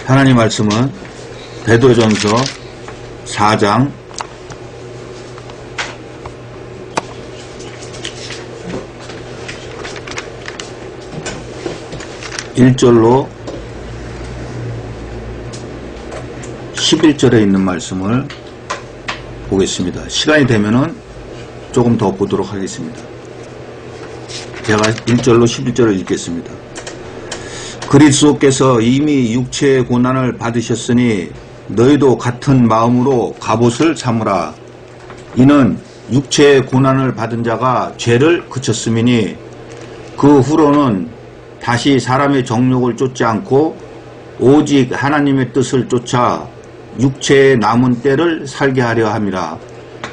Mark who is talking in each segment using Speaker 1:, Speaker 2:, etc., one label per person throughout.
Speaker 1: 하나님 말씀은 베드로전서 4장 1절로 11절에 있는 말씀을 보겠습니다. 시간이 되면은 조금 더 보도록 하겠습니다. 제가 1절로 11절을 읽겠습니다. 그리스도께서 이미 육체의 고난을 받으셨으니 너희도 같은 마음으로 갑옷을 삼으라. 이는 육체의 고난을 받은 자가 죄를 그쳤음이니 그 후로는 다시 사람의 정욕을 쫓지 않고 오직 하나님의 뜻을 쫓아 육체의 남은 때를 살게 하려 함이라.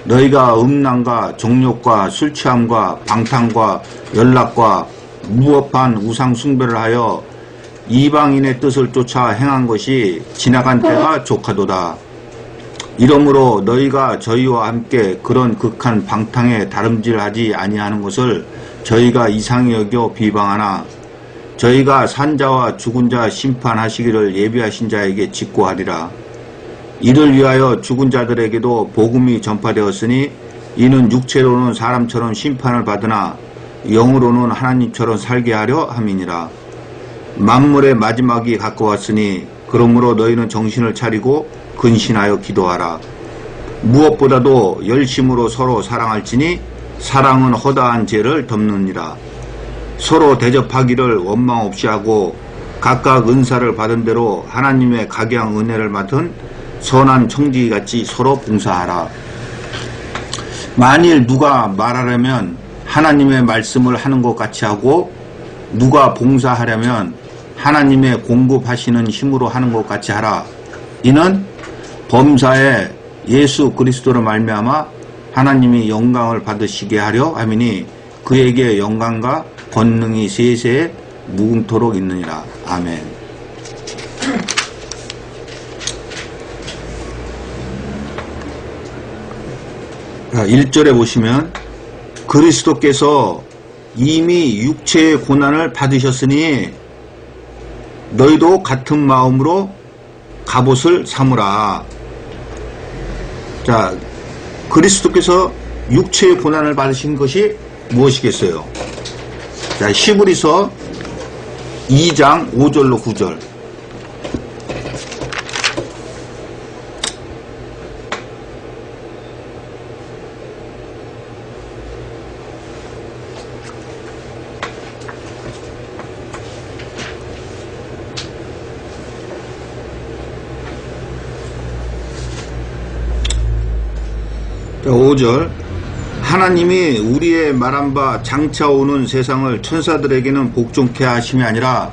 Speaker 1: 너희가 음란과 정욕과 술취함과 방탕과 연락과 무법한 우상 숭배를 하여 이방인의 뜻을 쫓아 행한 것이 지나간 때가 족하도다. 이러므로 너희가 저희와 함께 그런 극한 방탕에 다름질하지 아니하는 것을 저희가 이상히 여겨 비방하나 저희가 산자와 죽은 자 심판하시기를 예비하신 자에게 직고하리라. 이를 위하여 죽은 자들에게도 복음이 전파되었으니 이는 육체로는 사람처럼 심판을 받으나 영으로는 하나님처럼 살게 하려 함이니라. 만물의 마지막이 가까웠으니 그러므로 너희는 정신을 차리고 근신하여 기도하라. 무엇보다도 열심으로 서로 사랑할지니 사랑은 허다한 죄를 덮느니라. 서로 대접하기를 원망 없이 하고 각각 은사를 받은 대로 하나님의 각양 은혜를 맡은 선한 청지기같이 서로 봉사하라. 만일 누가 말하려면 하나님의 말씀을 하는 것 같이 하고 누가 봉사하려면 하나님의 공급하시는 힘으로 하는 것 같이 하라. 이는 범사에 예수 그리스도로 말미암아 하나님이 영광을 받으시게 하려 함이니 그에게 영광과 권능이 세세에 무궁토록 있느니라. 아멘. 1절에 보시면 그리스도께서 이미 육체의 고난을 받으셨으니 너희도 같은 마음으로 갑옷을 삼으라. 자, 그리스도께서 육체의 고난을 받으신 것이 무엇이겠어요? 자, 히브리서 2장 5절로 9절. 자, 5절. 하나님이 우리의 말한 바 장차 오는 세상을 천사들에게는 복종케 하심이 아니라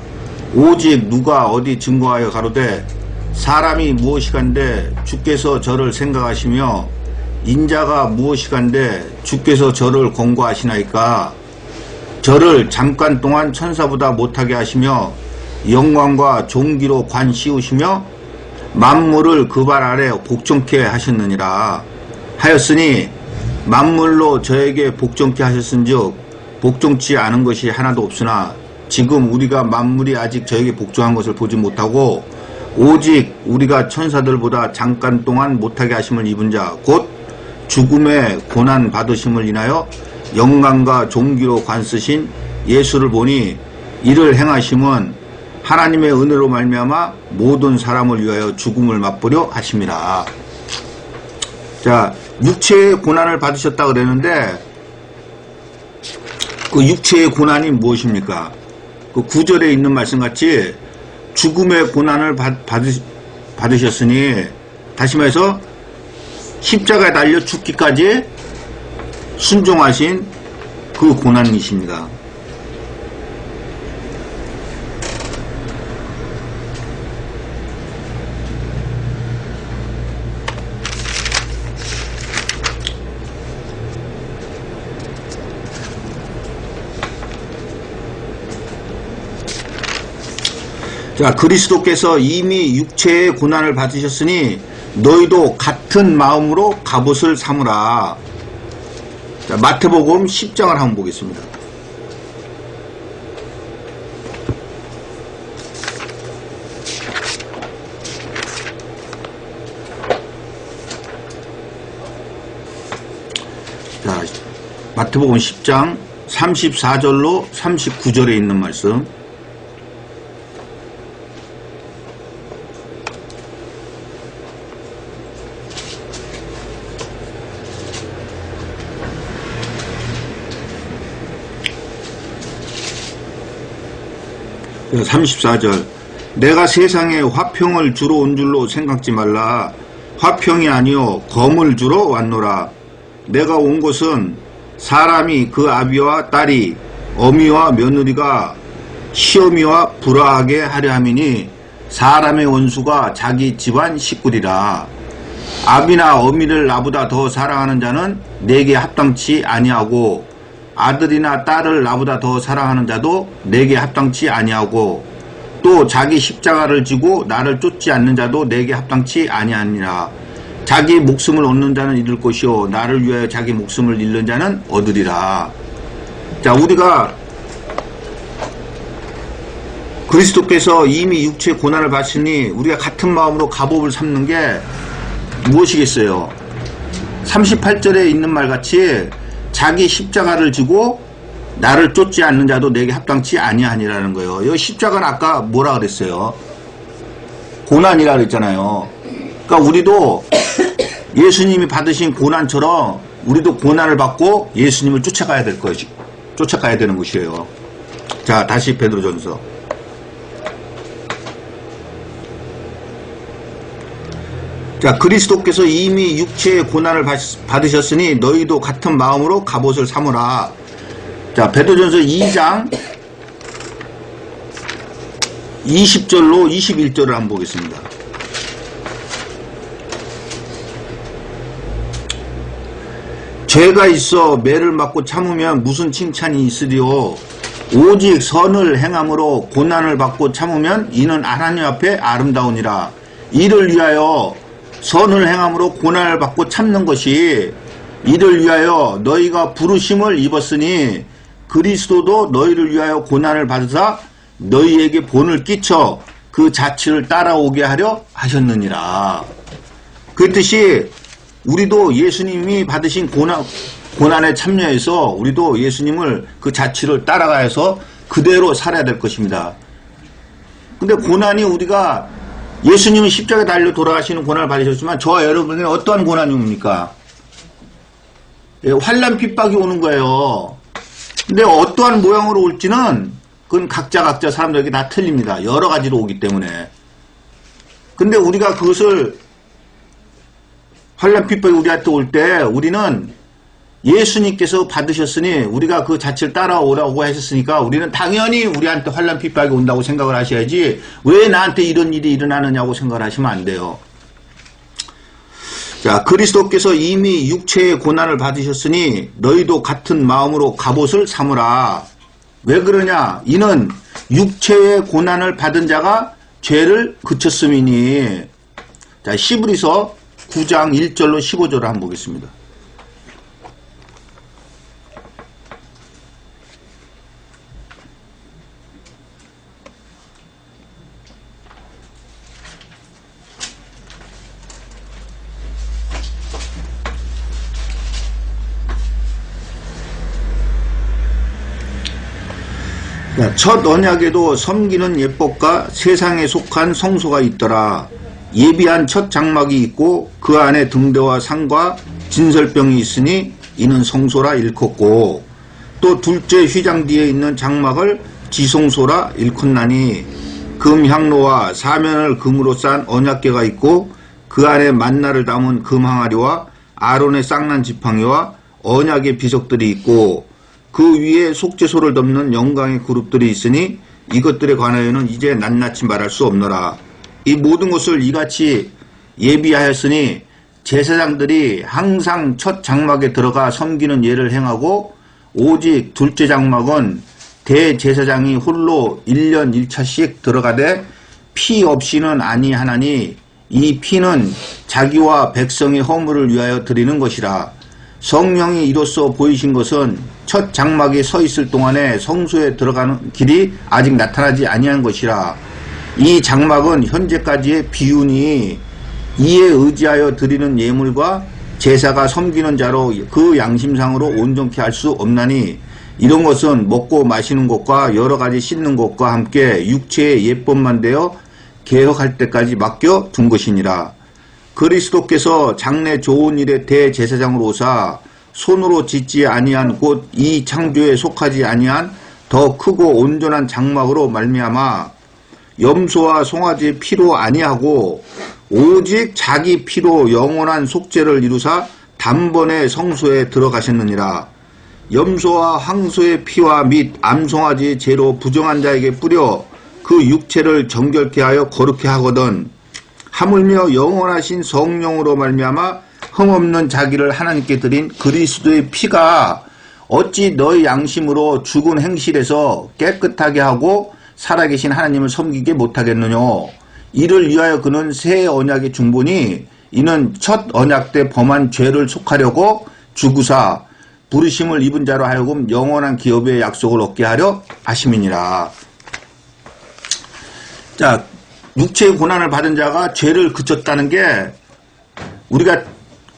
Speaker 1: 오직 누가 어디 증거하여 가로되 사람이 무엇이간데 주께서 저를 생각하시며 인자가 무엇이간데 주께서 저를 권고하시나이까. 저를 잠깐 동안 천사보다 못하게 하시며 영광과 존귀로 관 씌우시며 만물을 그 발 아래 복종케 하셨느니라 하였으니 만물로 저에게 복종케 하셨은즉 복종치 않은 것이 하나도 없으나 지금 우리가 만물이 아직 저에게 복종한 것을 보지 못하고 오직 우리가 천사들보다 잠깐 동안 못하게 하심을 입은 자 곧 죽음의 고난 받으심을 인하여 영광과 존귀로 관쓰신 예수를 보니 이를 행하심은 하나님의 은혜로 말미암아 모든 사람을 위하여 죽음을 맛보려 하심이라. 자, 육체의 고난을 받으셨다 그랬는데 그 육체의 고난이 무엇입니까? 그 9절에 있는 말씀같이 죽음의 고난을 받으셨으니, 다시 말해서 십자가에 달려 죽기까지 순종하신 그 고난이십니다. 자, 그리스도께서 이미 육체의 고난을 받으셨으니 너희도 같은 마음으로 갑옷을 삼으라. 자, 마태복음 10장을 한번 보겠습니다. 마태복음 10장 34절로 39절에 있는 말씀. 네, 34절. 내가 세상에 화평을 주러 온 줄로 생각지 말라. 화평이 아니요 검을 주러 왔노라. 내가 온 것은 사람이 그 아비와 딸이 어미와 며느리가 시어미와 불화하게 하려 함이니 사람의 원수가 자기 집안 식구리라. 아비나 어미를 나보다 더 사랑하는 자는 내게 합당치 아니하고 아들이나 딸을 나보다 더 사랑하는 자도 내게 합당치 아니하고 또 자기 십자가를 지고 나를 쫓지 않는 자도 내게 합당치 아니하니라. 자기 목숨을 얻는 자는 잃을 것이요 나를 위하여 자기 목숨을 잃는 자는 얻으리라. 자, 우리가 그리스도께서 이미 육체의 고난을 받으시니 우리가 같은 마음으로 갑옷을 삼는 게 무엇이겠어요? 38절에 있는 말같이 자기 십자가를 지고 나를 쫓지 않는 자도 내게 합당치 아니하니라는 거예요. 이 십자가는 아까 뭐라 그랬어요? 고난이라 그랬잖아요. 그러니까 우리도 예수님이 받으신 고난처럼 우리도 고난을 받고 예수님을 쫓아가야 될 것이, 쫓아가야 되는 것이에요. 자, 다시 베드로전서. 자, 그리스도께서 이미 육체의 고난을 받으셨으니 너희도 같은 마음으로 갑옷을 삼으라. 자, 베드로전서 2장 20절로 21절을 한번 보겠습니다. 죄가 있어 매를 맞고 참으면 무슨 칭찬이 있으리요. 오직 선을 행함으로 고난을 받고 참으면 이는 하나님 앞에 아름다우니라. 이를 위하여 선을 행함으로 고난을 받고 참는 것이 이를 위하여 너희가 부르심을 입었으니 그리스도도 너희를 위하여 고난을 받으사 너희에게 본을 끼쳐 그 자취를 따라오게 하려 하셨느니라. 그 뜻이 우리도 예수님이 받으신 고난에 참여해서 우리도 예수님을 그 자취를 따라가서 그대로 살아야 될 것입니다. 근데 고난이 우리가 예수님은 십자가에 달려 돌아가시는 고난을 받으셨지만 저와 여러분에게 어떠한 고난이 옵니까? 환난 핍박이 오는 거예요. 근데 어떠한 모양으로 올지는 그건 각자 사람들에게 다 틀립니다. 여러 가지로 오기 때문에. 근데 우리가 그것을 환난 핍박이 우리한테 올 때 우리는 예수님께서 받으셨으니 우리가 그 자체를 따라오라고 하셨으니까 우리는 당연히 우리한테 환난 핍박이 온다고 생각을 하셔야지 왜 나한테 이런 일이 일어나느냐고 생각을 하시면 안 돼요. 자, 그리스도께서 이미 육체의 고난을 받으셨으니 너희도 같은 마음으로 갑옷을 삼으라. 왜 그러냐? 이는 육체의 고난을 받은 자가 죄를 그쳤음이니. 자, 히브리서 9장 1절로 15절을 한번 보겠습니다. 첫 언약에도 섬기는 예법과 세상에 속한 성소가 있더라. 예비한 첫 장막이 있고 그 안에 등대와 상과 진설병이 있으니 이는 성소라 일컫고 또 둘째 휘장 뒤에 있는 장막을 지성소라 일컫나니 금향로와 사면을 금으로 싼 언약궤가 있고 그 안에 만나를 담은 금항아리와 아론의 쌍난 지팡이와 언약의 비석들이 있고 그 위에 속죄소를 덮는 영광의 그룹들이 있으니 이것들에 관하여는 이제 낱낱이 말할 수 없노라. 이 모든 것을 이같이 예비하였으니 제사장들이 항상 첫 장막에 들어가 섬기는 예를 행하고 오직 둘째 장막은 대제사장이 홀로 1년 1차씩 들어가되 피 없이는 아니하나니 이 피는 자기와 백성의 허물을 위하여 드리는 것이라. 성령이 이로써 보이신 것은 첫 장막에 서 있을 동안에 성소에 들어가는 길이 아직 나타나지 아니한 것이라. 이 장막은 현재까지의 비운이 이에 의지하여 드리는 예물과 제사가 섬기는 자로 그 양심상으로 온전케 할 수 없나니 이런 것은 먹고 마시는 것과 여러 가지 씻는 것과 함께 육체의 예법만 되어 개혁할 때까지 맡겨 둔 것이니라. 그리스도께서 장래 좋은 일의 대제사장으로 오사 손으로 짓지 아니한 곧 이 창조에 속하지 아니한 더 크고 온전한 장막으로 말미암아 염소와 송아지 피로 아니하고 오직 자기 피로 영원한 속죄를 이루사 단번에 성소에 들어가셨느니라. 염소와 황소의 피와 및 암송아지 죄로 부정한 자에게 뿌려 그 육체를 정결케 하여 거룩케 하거든 하물며 영원하신 성령으로 말미암아 흠없는 자기를 하나님께 드린 그리스도의 피가 어찌 너희 양심으로 죽은 행실에서 깨끗하게 하고 살아계신 하나님을 섬기게 못하겠느냐. 이를 위하여 그는 새 언약의 중보니 이는 첫 언약 때 범한 죄를 속하려고 죽으사 부르심을 입은 자로 하여금 영원한 기업의 약속을 얻게 하려 하심이니라. 자, 육체의 고난을 받은 자가 죄를 그쳤다는 게 우리가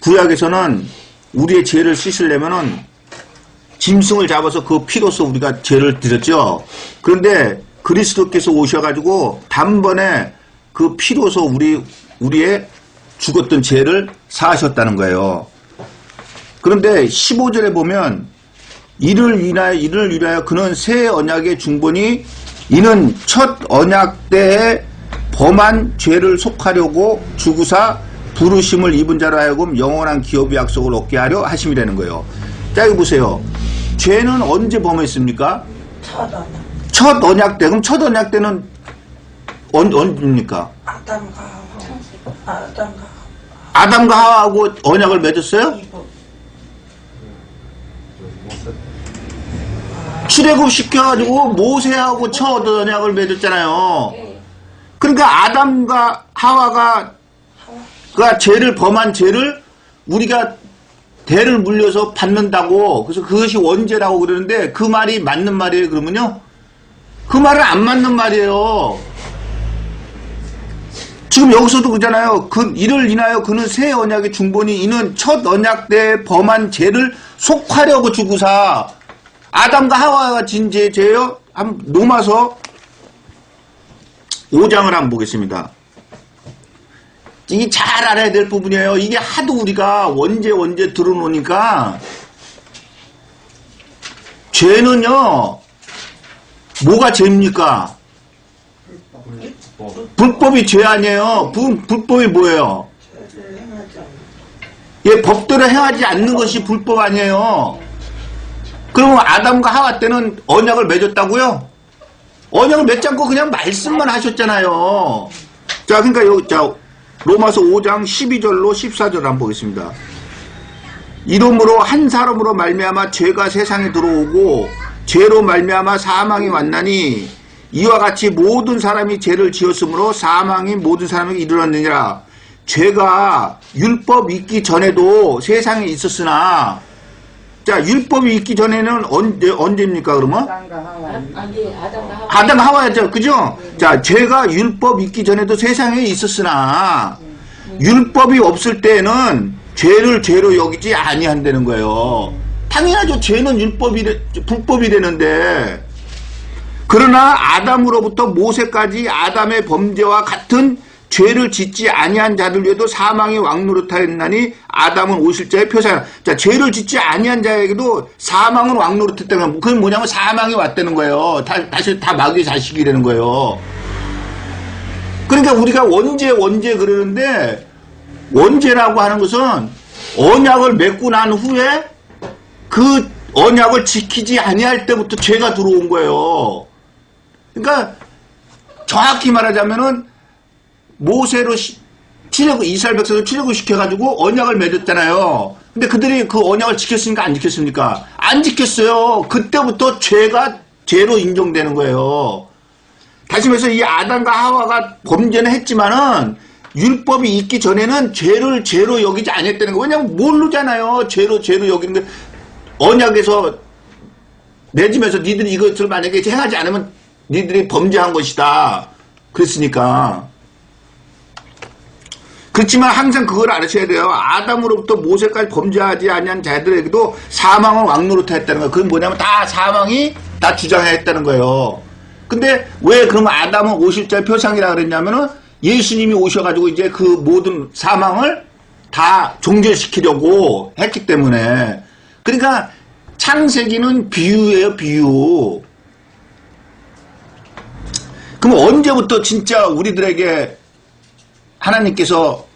Speaker 1: 구약에서는 우리의 죄를 씻으려면은 짐승을 잡아서 그 피로서 우리가 죄를 드렸죠. 그런데 그리스도께서 오셔가지고 단번에 그 피로서 우리의 죽었던 죄를 사하셨다는 거예요. 그런데 15절에 보면 이를 위하여 그는 새 언약의 중보니 이는 첫 언약 때에 범한 죄를 속하려고 죽으사 부르심을 입은 자로 하여금 영원한 기업의 약속을 얻게 하려 하심이라는 거예요. 자, 여기 보세요. 죄는 언제 범했습니까? 첫 언약 때. 그럼 첫 언약 때는 언제입니까? 아담과 하와하고 언약을 맺었어요? 출애굽 시켜가지고 모세하고 첫 언약을 맺었잖아요. 그러니까 아담과 하와가 죄를 범한 죄를 우리가 대를 물려서 받는다고. 그래서 그것이 원죄라고 그러는데 그 말이 맞는 말이에요, 그러면요? 그 말은 안 맞는 말이에요. 지금 여기서도 그러잖아요. 이를 인하여 그는 새 언약의 중보니 이는 첫 언약 때 범한 죄를 속하려고 죽으사. 아담과 하와가 진 죄예요? 한번 로마서 5장을 한번 보겠습니다. 이게 잘 알아야 될 부분이에요. 이게 하도 우리가 원죄 들어놓으니까 죄는요 뭐가 죄입니까? 불법이 죄 아니에요. 불법이 뭐예요? 예, 법대로 행하지 않는 것이 불법 아니에요. 그러면 아담과 하와 때는 언약을 맺었다고요? 언약을 맺지 않고 그냥 말씀만 하셨잖아요. 자, 그러니까 여기 로마서 5장 12절로 14절 한번 보겠습니다. 이름으로 한 사람으로 말미암아 죄가 세상에 들어오고 죄로 말미암아 사망이 왔나니 이와 같이 모든 사람이 죄를 지었으므로 사망이 모든 사람에게 이르렀느니라. 죄가 율법 있기 전에도 세상에 있었으나 자, 율법이 있기 전에는 언제입니까, 그러면? 아담과 하와였죠, 그죠? 자, 죄가 율법 있기 전에도 세상에 있었으나, 율법이 없을 때는 죄를 죄로 여기지 아니한다는 거예요. 당연하죠. 죄는 불법이 되는데. 그러나 아담으로부터 모세까지 아담의 범죄와 같은 죄를 짓지 아니한 자들 외에도 사망이 왕노릇하였나니 아담은 오실자의 표사야. 자, 죄를 짓지 아니한 자에게도 사망은 왕노릇했다면 그건 뭐냐면 사망이 왔다는 거예요. 다시 다 마귀의 자식이라는 거예요. 그러니까 우리가 원죄 그러는데 원죄라고 하는 것은 언약을 맺고 난 후에 그 언약을 지키지 아니할 때부터 죄가 들어온 거예요. 그러니까 정확히 말하자면은 모세로 이스라엘 백성을 출애굽 시켜가지고 언약을 맺었잖아요. 근데 그들이 그 언약을 지켰습니까? 안 지켰습니까? 안 지켰어요. 그때부터 죄로 인정되는 거예요. 다시 말해서 이 아담과 하와가 범죄는 했지만은 율법이 있기 전에는 죄를 죄로 여기지 않았다는 거예요. 왜냐면 모르잖아요. 죄로 여기는 게 언약에서 맺으면서 니들이 이것을 만약에 행하지 않으면 니들이 범죄한 것이다. 그랬으니까. 그렇지만 항상 그걸 알으셔야 돼요. 아담으로부터 모세까지 범죄하지 아니한 자들에게도 사망을 왕노릇 했다는 거예요. 그건 뭐냐면 다 사망이 다 주장했다는 거예요. 근데 왜 그러면 아담은 오실자의 표상이라 그랬냐면은 예수님이 오셔가지고 이제 그 모든 사망을 다 종결시키려고 했기 때문에. 그러니까 창세기는 비유예요, 비유. 그럼 언제부터 진짜 우리들에게 하나님께서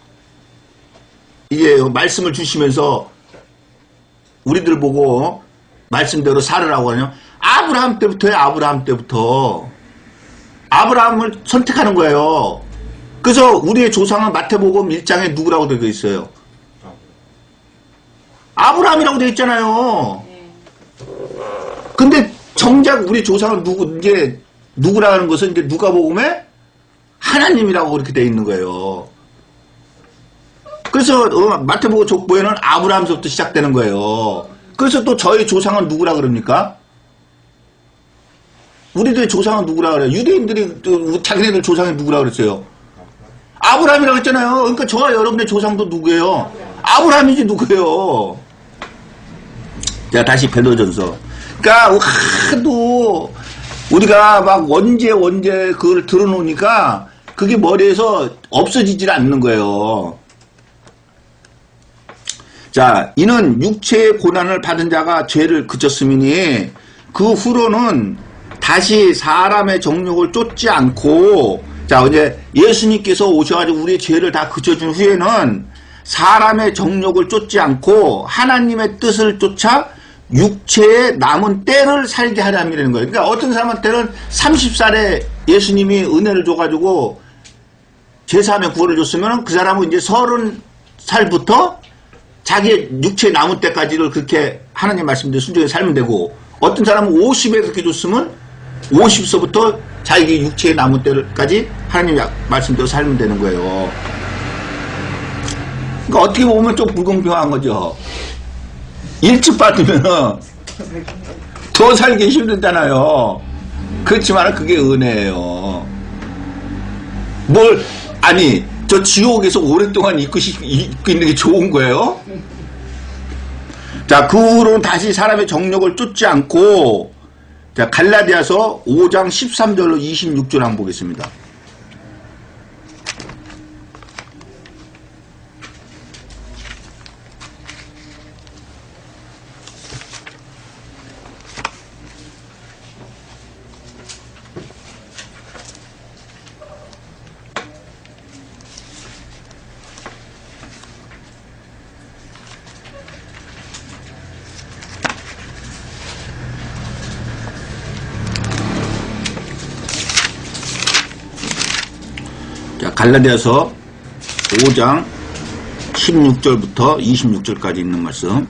Speaker 1: 이제 말씀을 주시면서 우리들 보고 말씀대로 살으라고 하냐? 아브라함 때부터요, 아브라함 때부터. 아브라함을 선택하는 거예요. 그래서 우리의 조상은 마태복음 1장에 누구라고 되어 있어요? 아브라함이라고 되어 있잖아요. 근데 정작 우리 조상은 누구라는 것은 이제 누가복음에 하나님이라고 그렇게 되어 있는 거예요. 그래서 마태복음 족보에는 아브라함서부터 시작되는 거예요. 그래서 또 저희 조상은 누구라 그럽니까? 우리들의 조상은 누구라 그래요? 유대인들이 자기네들 조상이 누구라 그랬어요? 아브라함이라고 했잖아요. 그러니까 저와 여러분의 조상도 누구예요? 아브라함이지 누구예요? 자, 다시 베드로전서. 그러니까 하도 우리가 막 원죄 그걸 들어놓으니까 그게 머리에서 없어지질 않는 거예요. 자, 이는 육체의 고난을 받은 자가 죄를 그쳤음이니 그 후로는 다시 사람의 정욕을 쫓지 않고, 자, 이제 예수님께서 오셔가지고 우리의 죄를 다 그쳐준 후에는 사람의 정욕을 쫓지 않고 하나님의 뜻을 쫓아 육체의 남은 때를 살게 하려는 거예요. 그러니까 어떤 사람한테는 30살에 예수님이 은혜를 줘가지고 제사함의 구원을 줬으면 그 사람은 이제 30살부터 자기의 육체의 남은 때까지를 그렇게 하나님 말씀대로 순종해 살면 되고, 어떤 사람은 50에 그렇게 줬으면 50서부터 자기 육체의 남은 때까지 하나님 말씀대로 살면 되는 거예요. 그러니까 어떻게 보면 좀 불공평한 거죠. 일찍 받으면 더 살기 힘들잖아요. 그렇지만 그게 은혜예요. 아니, 저 지옥에서 오랫동안 있고 있는 게 좋은 거예요? 자, 그 후로는 다시 사람의 정욕을 쫓지 않고, 자, 갈라디아서 5장 13절로 26절 한번 보겠습니다. 자, 갈라디아서 5장 16절부터 26절까지 있는 말씀.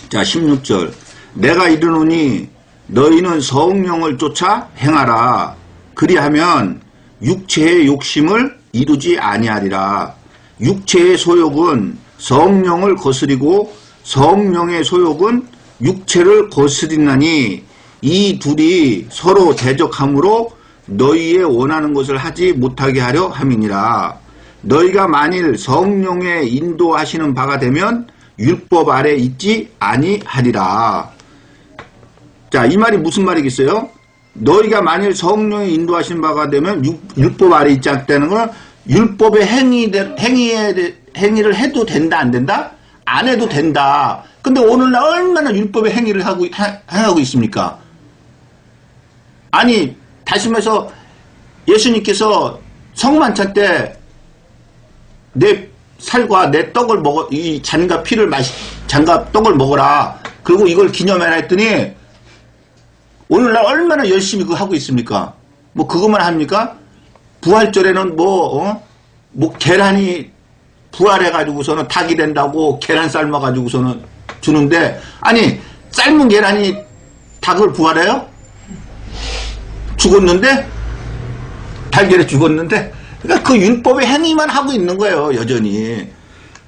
Speaker 1: 자, 16절. 내가 이르노니 너희는 성령을 쫓아 행하라. 그리하면 육체의 욕심을 이루지 아니하리라. 육체의 소욕은 성령을 거스리고 성령의 소욕은 육체를 거스리나니 이 둘이 서로 대적함으로 너희의 원하는 것을 하지 못하게 하려 함이니라. 너희가 만일 성령의 인도하시는 바가 되면 율법 아래 있지 아니하리라. 자, 이 말이 무슨 말이겠어요? 너희가 만일 성령의 인도하시는 바가 되면 율법 아래 있지 않다는 건 율법의 행위를 해도 된다, 안 된다? 안 해도 된다. 근데 오늘날 얼마나 율법의 행위를 하고 있습니까? 아니, 다시 말해서 예수님께서 성만찬 때 내 살과 내 떡을 먹어, 이 잔과 떡을 먹어라. 그리고 이걸 기념해라 했더니 오늘날 얼마나 열심히 그거 하고 있습니까? 뭐 그것만 합니까? 부활절에는 계란이 부활해가지고서는 닭이 된다고 계란 삶아가지고서는 주는데, 아니, 삶은 계란이 닭을 부활해요? 죽었는데? 달걀에 죽었는데? 그러니까 그 율법의 행위만 하고 있는 거예요, 여전히.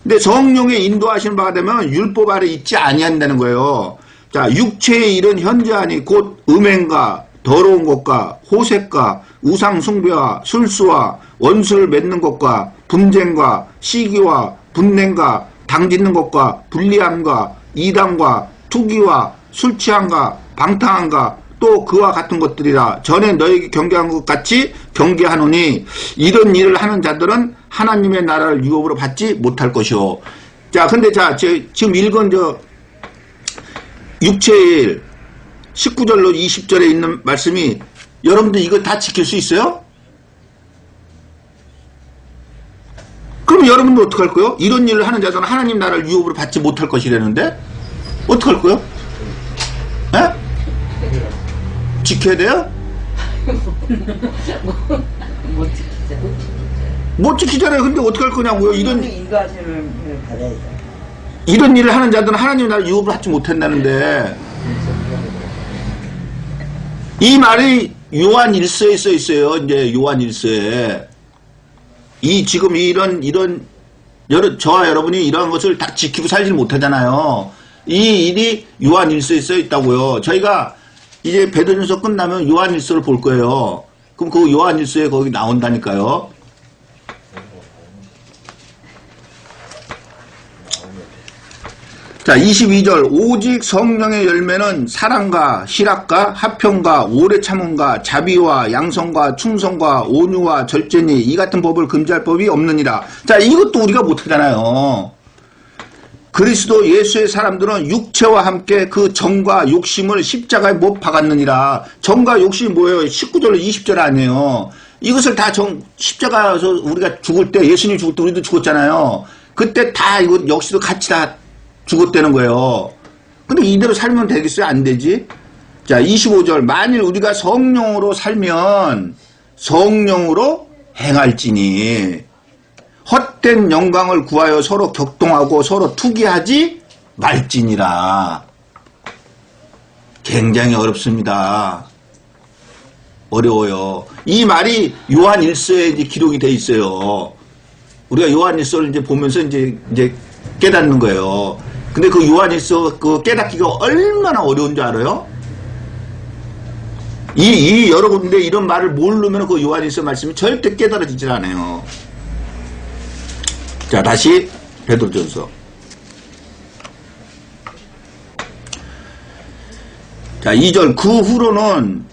Speaker 1: 근데 성령의 인도하시는 바가 되면 율법 아래 있지 아니한다는 거예요. 자, 육체의 일은 현저하니 곧 음행과 더러운 것과 호색과 우상숭배와 술수와 원수를 맺는 것과 분쟁과 시기와 분냉과 당짓는 것과 불리함과 이담과 투기와 술취함과 방탕함과 또 그와 같은 것들이라. 전에 너에게 경계한 것 같이 경계하노니 이런 일을 하는 자들은 하나님의 나라를 유업으로 받지 못할 것이요. 자, 근데 지금 읽은 육체의 일 19절로 20절에 있는 말씀이 여러분들 이거 다 지킬 수 있어요? 그럼 여러분들 어떡할 거요? 이런 일을 하는 자들은 하나님 나라를 유업으로 받지 못할 것이라는데 어떡할 거요? 에? 지켜야 돼요?
Speaker 2: 못 지키죠.
Speaker 1: 못 지키잖아요. 근데 어떡할 거냐고요?
Speaker 2: 이거는 인과심을 받아야죠.
Speaker 1: 이런 일을 하는 자들은 하나님 나라를 유업으로 받지 못한다는데 이 말이 요한 1서에 써 있어요. 이제 요한 1서에 지금 저와 여러분이 이러한 것을 다 지키고 살지 못하잖아요. 이 일이 요한 1서에 써 있다고요. 저희가 이제 베드로전서 끝나면 요한 1서를 볼 거예요. 그럼 그 요한 1서에 거기 나온다니까요. 자, 22절. 오직 성령의 열매는 사랑과 희락과 화평과 오래 참음과 자비와 양성과 충성과 온유와 절제니 이 같은 법을 금지할 법이 없느니라. 자, 이것도 우리가 못하잖아요. 그리스도 예수의 사람들은 육체와 함께 그 정과 욕심을 십자가에 못 박았느니라. 정과 욕심이 뭐예요? 19절로 20절 아니에요. 이것을 다 십자가에서 우리가 죽을 때, 예수님 죽을 때 우리도 죽었잖아요. 그때 다 이거 역시도 같이 다 죽었다는 거예요. 근데 이대로 살면 되겠어요? 안 되지? 자, 25절. 만일 우리가 성령으로 살면 성령으로 행할지니 헛된 영광을 구하여 서로 격동하고 서로 투기하지 말지니라. 굉장히 어렵습니다. 어려워요. 이 말이 요한 1서에 이제 기록이 돼 있어요. 우리가 요한 1서를 이제 보면서 이제 깨닫는 거예요. 근데 그 요한 1서 그 깨닫기가 얼마나 어려운 줄 알아요? 여러분들 이런 말을 모르면 그 요한 1서 말씀이 절대 깨달아지질 않아요. 자, 다시 베드로전서. 자, 2절. 그 후로는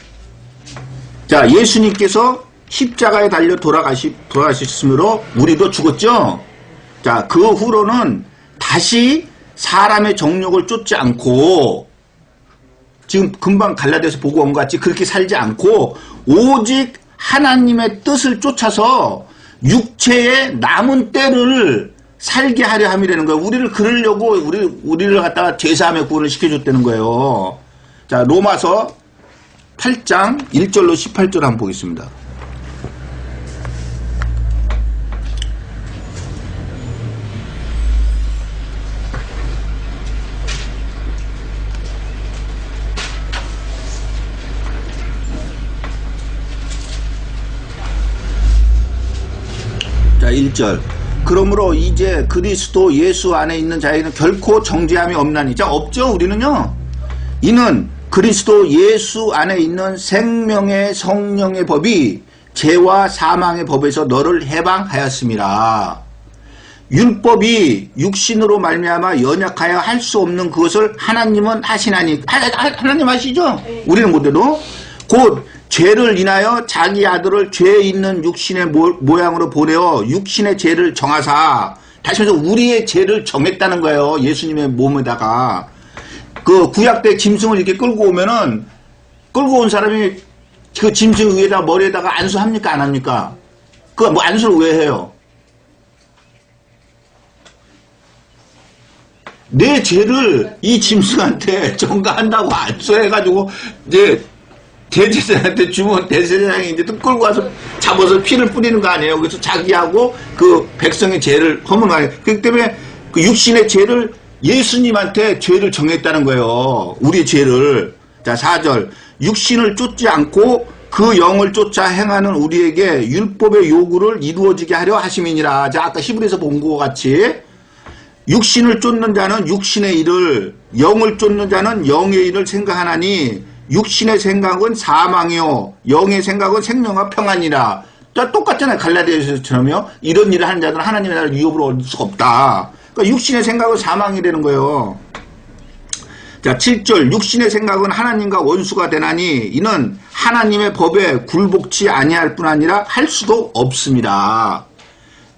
Speaker 1: 자, 예수님께서 십자가에 달려 돌아가셨으므로 우리도 죽었죠? 자, 그 후로는 다시 사람의 정욕을 쫓지 않고 지금 금방 갈라디아서 보고 온 것 같이 그렇게 살지 않고 오직 하나님의 뜻을 쫓아서 육체의 남은 때를 살게 하려 함이라는 거예요. 우리를 그러려고 우리를 갖다가 제사함의 구원을 시켜줬다는 거예요. 자, 로마서 8장 1절로 18절 한번 보겠습니다. 자, 1절. 그러므로 이제 그리스도 예수 안에 있는 자에게는 결코 정죄함이 없나니. 자, 없죠? 우리는요. 이는 그리스도 예수 안에 있는 생명의 성령의 법이 죄와 사망의 법에서 너를 해방하였습니다. 율법이 육신으로 말미암아 연약하여 할 수 없는 그것을 하나님은 하시나니. 하나님 하시죠? 우리는 못해도 곧 죄를 인하여 자기 아들을 죄 있는 육신의 모양으로 보내어 육신의 죄를 정하사. 다시 말해서 우리의 죄를 정했다는 거예요. 예수님의 몸에다가. 그 구약 때 짐승을 이렇게 끌고 오면은 끌고 온 사람이 그 짐승 위에다 머리에다가 안수합니까? 안 합니까? 그 뭐 안수를 왜 해요? 내 죄를 이 짐승한테 전가한다고 안수해가지고 이제 대제사장한테 주면 대제사장이 이제 또 끌고 와서 잡아서 피를 뿌리는 거 아니에요. 그래서 자기하고 그 백성의 죄를 허무는 거 아니에요. 그렇기 때문에 그 육신의 죄를 예수님한테 죄를 정했다는 거예요. 우리의 죄를. 자, 4절. 육신을 쫓지 않고 그 영을 쫓아 행하는 우리에게 율법의 요구를 이루어지게 하려 하심이니라. 자, 아까 히브리서 본 것 같이 육신을 쫓는 자는 육신의 일을, 영을 쫓는 자는 영의 일을 생각하나니 육신의 생각은 사망이요 영의 생각은 생명과 평안이라. 똑같잖아요. 갈라디아서처럼요. 이런 일을 하는 자들은 하나님의 나라를 유업으로 얻을 수가 없다. 그러니까 육신의 생각은 사망이라는 거예요. 자, 7절 육신의 생각은 하나님과 원수가 되나니 이는 하나님의 법에 굴복치 아니할 뿐 아니라 할 수도 없습니다.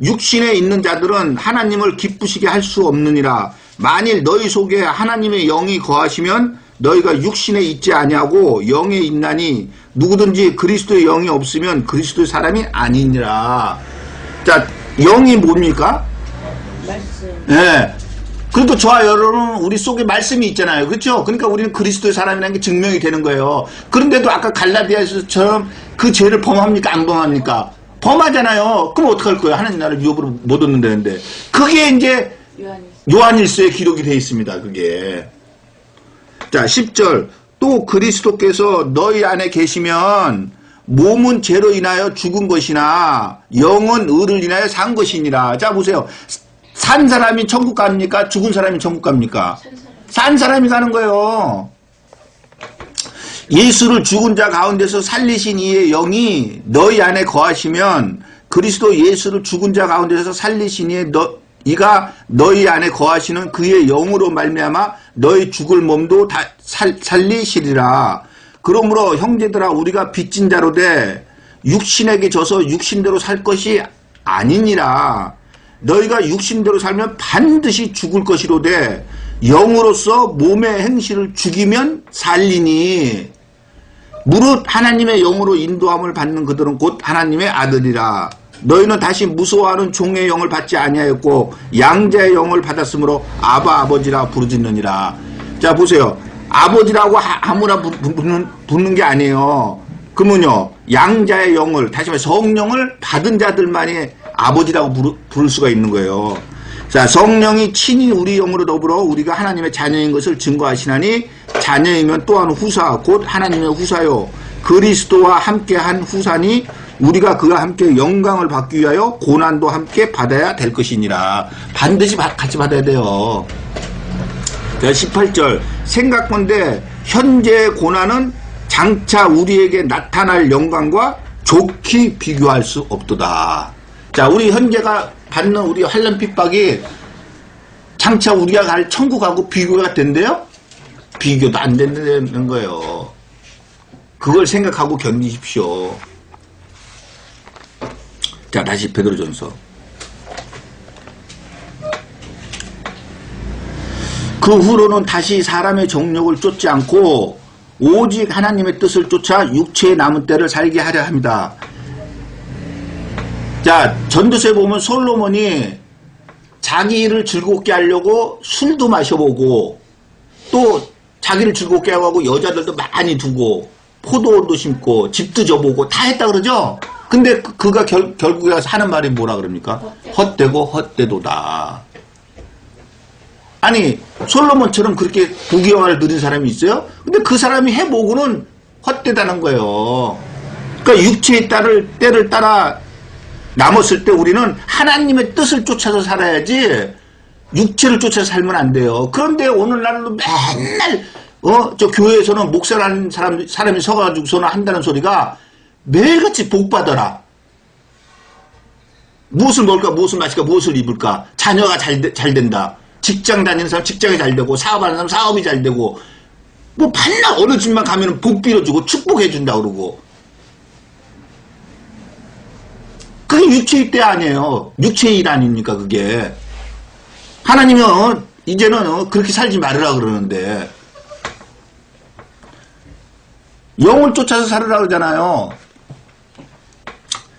Speaker 1: 육신에 있는 자들은 하나님을 기쁘시게 할 수 없느니라. 만일 너희 속에 하나님의 영이 거하시면 너희가 육신에 있지 아니하고 영에 있나니 누구든지 그리스도의 영이 없으면 그리스도의 사람이 아니니라. 자, 영이 뭡니까?
Speaker 2: 말씀.
Speaker 1: 네. 그래도 저와 여러분은 우리 속에 말씀이 있잖아요. 그렇죠? 그러니까 우리는 그리스도의 사람이라는 게 증명이 되는 거예요. 그런데도 아까 갈라디아서처럼 그 죄를 범합니까? 안 범합니까? 범하잖아요. 그럼 어떡할 거예요? 하나님 나라를 유업으로 못 얻는다는데. 그게 이제 요한일서에 기록이 되어 있습니다. 그게. 자, 10절. 또 그리스도께서 너희 안에 계시면 몸은 죄로 인하여 죽은 것이나 영은 의를 인하여 산 것이니라. 자, 보세요. 산 사람이 천국 갑니까? 죽은 사람이 천국 갑니까? 산 사람이 가는 거예요. 예수를 죽은 자 가운데서 살리신 이의 영이 너희 안에 거하시면 그리스도 예수를 죽은 자 가운데서 살리신 이가 너희 안에 거하시는 그의 영으로 말미암아 너희 죽을 몸도 다 살리시리라. 그러므로 형제들아 우리가 빚진 자로 돼 육신에게 져서 육신대로 살 것이 아니니라. 너희가 육신대로 살면 반드시 죽을 것이로되 영으로서 몸의 행실을 죽이면 살리니 무릇 하나님의 영으로 인도함을 받는 그들은 곧 하나님의 아들이라. 너희는 다시 무서워하는 종의 영을 받지 아니하였고 양자의 영을 받았으므로 아바 아버지라 부르짖느니라. 자, 보세요. 아버지라고 아무나 부르는 게 아니에요. 그러면요 양자의 영을, 다시 말해 성령을 받은 자들만이 아버지라고 부를 수가 있는 거예요. 자, 성령이 친히 우리 영으로 더불어 우리가 하나님의 자녀인 것을 증거하시나니 자녀이면 또한 후사 곧 하나님의 후사요 그리스도와 함께한 후사니 우리가 그와 함께 영광을 받기 위하여 고난도 함께 받아야 될 것이니라. 반드시 같이 받아야 돼요. 자, 18절. 생각건대 현재의 고난은 장차 우리에게 나타날 영광과 좋게 비교할 수 없도다. 자, 우리 현재가 받는 우리 환난 핍박이 장차 우리가 갈 천국하고 비교가 된대요? 비교도 안 된다는 거예요. 그걸 생각하고 견디십시오. 자, 다시 베드로전서. 그 후로는 다시 사람의 정욕을 쫓지 않고 오직 하나님의 뜻을 쫓아 육체의 남은 때를 살게 하려 합니다. 자, 전도서에 보면 솔로몬이 자기 일을 즐겁게 하려고 술도 마셔보고 또 자기를 즐겁게 하고 여자들도 많이 두고 포도도 심고 집도 져보고 다 했다 그러죠? 근데 그가 결국에 가서 하는 말이 뭐라 그럽니까? 헛되고 헛되도다. 아니, 솔로몬처럼 그렇게 부귀영화를 누린 사람이 있어요? 근데 그 사람이 해보고는 헛되다는 거예요. 그러니까 육체의 때를 따라 남았을 때 우리는 하나님의 뜻을 쫓아서 살아야지 육체를 쫓아서 살면 안 돼요. 그런데 오늘날로 맨날 저 교회에서는 목사라는 사람이 서가지고서는 한다는 소리가 매일같이 복 받아라. 무엇을 먹을까, 무엇을 마실까, 무엇을 입을까, 자녀가 잘 된다. 직장 다니는 사람 직장이 잘 되고, 사업하는 사람 사업이 잘 되고, 뭐 반날 어느 집만 가면 복 빌어주고 축복해준다 그러고. 그게 육체의 때 아니에요. 육체의 일 아닙니까 그게. 하나님은 이제는 그렇게 살지 말으라 그러는데 영을 쫓아서 살으라 그러잖아요.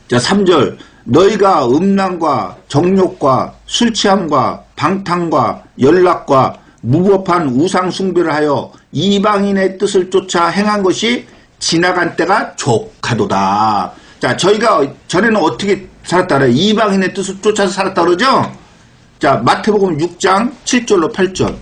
Speaker 1: 자, 3절. 너희가 음란과 정욕과 술취함과 방탕과 연락과 무법한 우상 숭배를 하여 이방인의 뜻을 쫓아 행한 것이 지나간 때가 족하도다. 자, 저희가 전에는 어떻게 살았다 그래요? 이방인의 뜻을 쫓아서 살았다 그러죠? 자, 마태복음 6장 7절로 8절.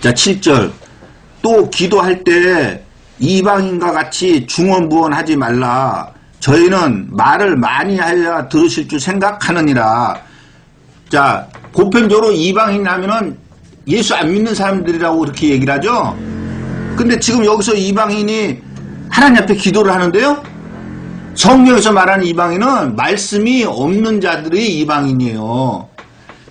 Speaker 1: 자, 7절. 또 기도할 때 이방인과 같이 중언부언하지 말라. 저희는 말을 많이 하여야 들으실 줄 생각하느니라. 자, 보편적으로 이방인 하면은 예수 안 믿는 사람들이라고 그렇게 얘기를 하죠. 근데 지금 여기서 이방인이 하나님 앞에 기도를 하는데요. 성경에서 말하는 이방인은 말씀이 없는 자들이 이방인이에요.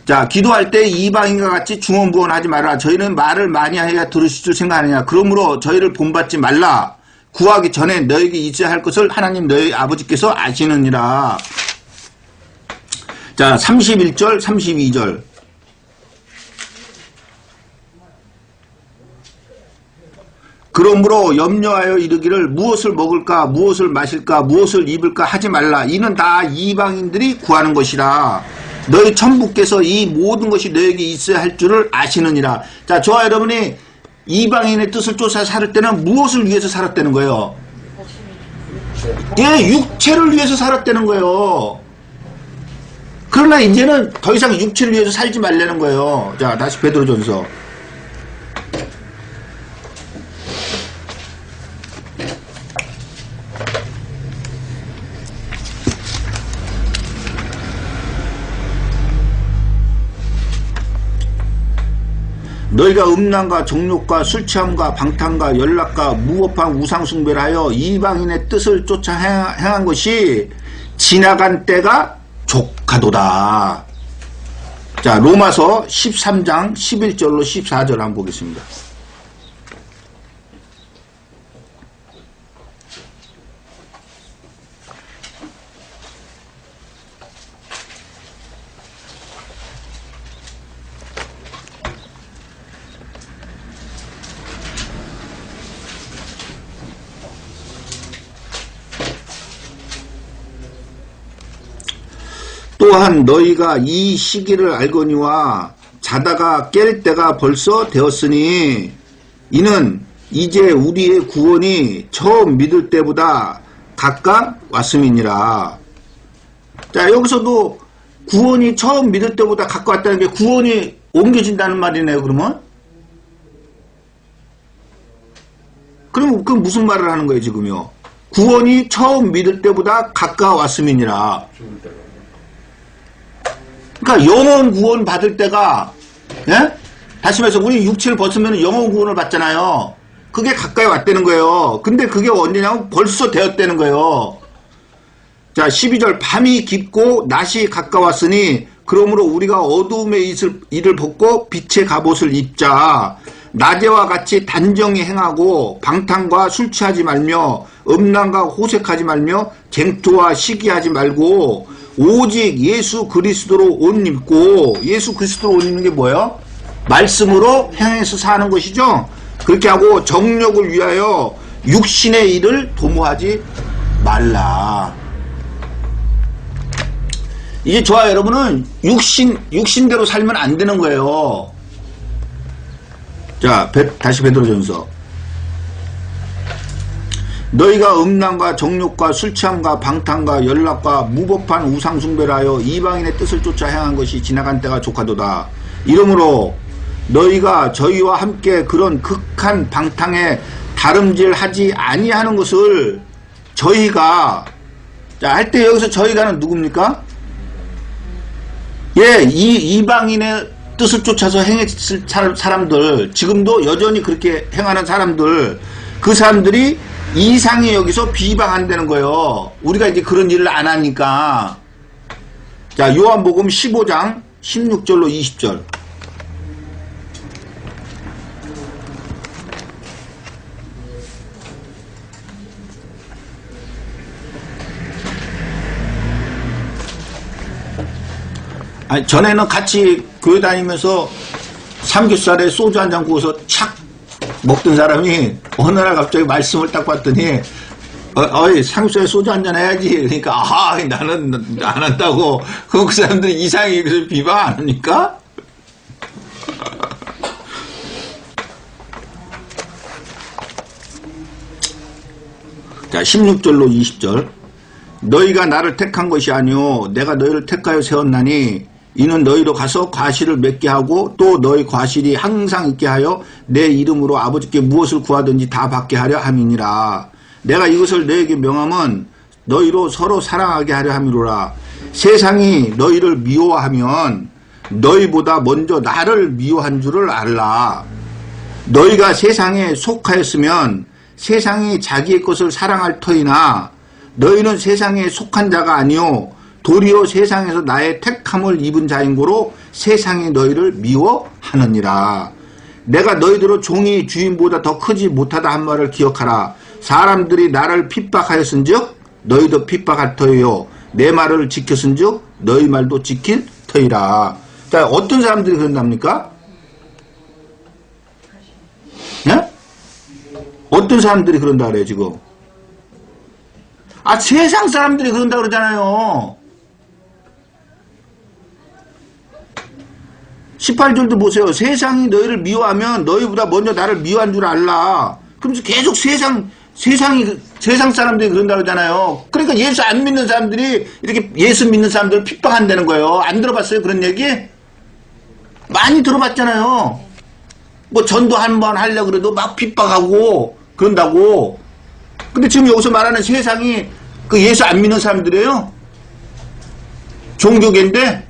Speaker 1: 자, 기도할 때 이방인과 같이 중언부언하지 말라. 저희는 말을 많이 해야 들으실 줄 생각하느냐. 그러므로 저희를 본받지 말라. 구하기 전에 너에게 있어야 할 것을 하나님 너희 아버지께서 아시느니라. 자, 31절, 32절. 그러므로 염려하여 이르기를 무엇을 먹을까, 무엇을 마실까, 무엇을 입을까 하지 말라. 이는 다 이방인들이 구하는 것이라. 너희 천부께서 이 모든 것이 너에게 있어야 할 줄을 아시느니라. 자, 저와 여러분이 이방인의 뜻을 쫓아 살 때는 무엇을 위해서 살았다는 거예요? 예, 육체를 위해서 살았다는 거예요. 그러나 이제는 더 이상 육체를 위해서 살지 말라는 거예요. 자, 다시 베드로전서. 너희가 음란과 정욕과 술취함과 방탕과 연락과 무법한 우상숭배를 하여 이방인의 뜻을 쫓아 행한 것이 지나간 때가 족하도다. 자, 로마서 13장 11절로 14절 한번 보겠습니다. 또한 너희가 이 시기를 알거니와 자다가 깰 때가 벌써 되었으니 이는 이제 우리의 구원이 처음 믿을 때보다 가까 왔음이니라. 자, 여기서도 구원이 처음 믿을 때보다 가까웠다는 게 구원이 옮겨진다는 말이네요. 그러면 그 무슨 말을 하는 거예요 지금요? 구원이 처음 믿을 때보다 가까웠음이니라. 그러니까 영원 구원 받을 때가, 예? 다시 말해서 우리 육체를 벗으면 영원 구원을 받잖아요. 그게 가까이 왔다는 거예요. 근데 그게 언제냐면 벌써 되었다는 거예요. 자, 12절. 밤이 깊고 낮이 가까웠으니 그러므로 우리가 어두움의 이를 벗고 빛의 갑옷을 입자. 낮에와 같이 단정히 행하고 방탕과 술 취하지 말며 음란과 호색하지 말며 쟁투와 시기하지 말고 오직 예수 그리스도로 옷 입고, 예수 그리스도로 옷 입는 게 뭐예요? 말씀으로 행해서 사는 것이죠. 그렇게 하고 정욕을 위하여 육신의 일을 도모하지 말라. 이제 저와 여러분은 육신대로 살면 안 되는 거예요. 자, 다시 베드로전서. 너희가 음란과 정욕과 술취함과 방탕과 연락과 무법한 우상숭배를 하여 이방인의 뜻을 쫓아 행한 것이 지나간 때가 족하도다. 이러므로 너희가 저희와 함께 그런 극한 방탕에 다름질하지 아니하는 것을 저희가, 자, 할 때 여기서 저희가는 누굽니까? 예, 이방인의 뜻을 쫓아서 행했을 사람들, 지금도 여전히 그렇게 행하는 사람들, 그 사람들이 이상이 여기서 비방한다는 거예요. 우리가 이제 그런 일을 안 하니까. 자, 요한복음 15장 16절로 20절. 아니, 전에는 같이 교회 다니면서 삼겹살에 소주 한 잔 구워서 착 먹던 사람이 어느 날 갑자기 말씀을 딱 봤더니 어이 삼겹살에 소주 한잔 해야지. 그러니까 나는 안 한다고. 그 사람들이 이상하게 그래서 비방 안 합니까? 자, 16절로 20절. 너희가 나를 택한 것이 아니요 내가 너희를 택하여 세웠나니 이는 너희로 가서 과실을 맺게 하고 또 너희 과실이 항상 있게 하여 내 이름으로 아버지께 무엇을 구하든지 다 받게 하려 함이니라. 내가 이것을 너희에게 명함은 너희로 서로 사랑하게 하려 함이로라. 세상이 너희를 미워하면 너희보다 먼저 나를 미워한 줄을 알라. 너희가 세상에 속하였으면 세상이 자기의 것을 사랑할 터이나 너희는 세상에 속한 자가 아니요 도리어 세상에서 나의 택함을 입은 자인 고로 세상이 너희를 미워하느니라. 내가 너희들로 종이 주인보다 더 크지 못하다 한 말을 기억하라. 사람들이 나를 핍박하였은즉 너희도 핍박할 터이요 내 말을 지켰은즉 너희 말도 지킬 터이라. 자, 어떤 사람들이 그런답니까? 예? 어떤 사람들이 그런다 그래요 지금? 아, 세상 사람들이 그런다 그러잖아요. 18절도 보세요. 세상이 너희를 미워하면 너희보다 먼저 나를 미워한 줄 알라. 그러면서 계속 세상 사람들이 그런다 그러잖아요. 그러니까 예수 안 믿는 사람들이 이렇게 예수 믿는 사람들을 핍박한다는 거예요. 안 들어봤어요? 그런 얘기? 많이 들어봤잖아요. 뭐 전도 한 번 하려고 그래도 막 핍박하고 그런다고. 근데 지금 여기서 말하는 세상이 그 예수 안 믿는 사람들이에요. 종교계인데.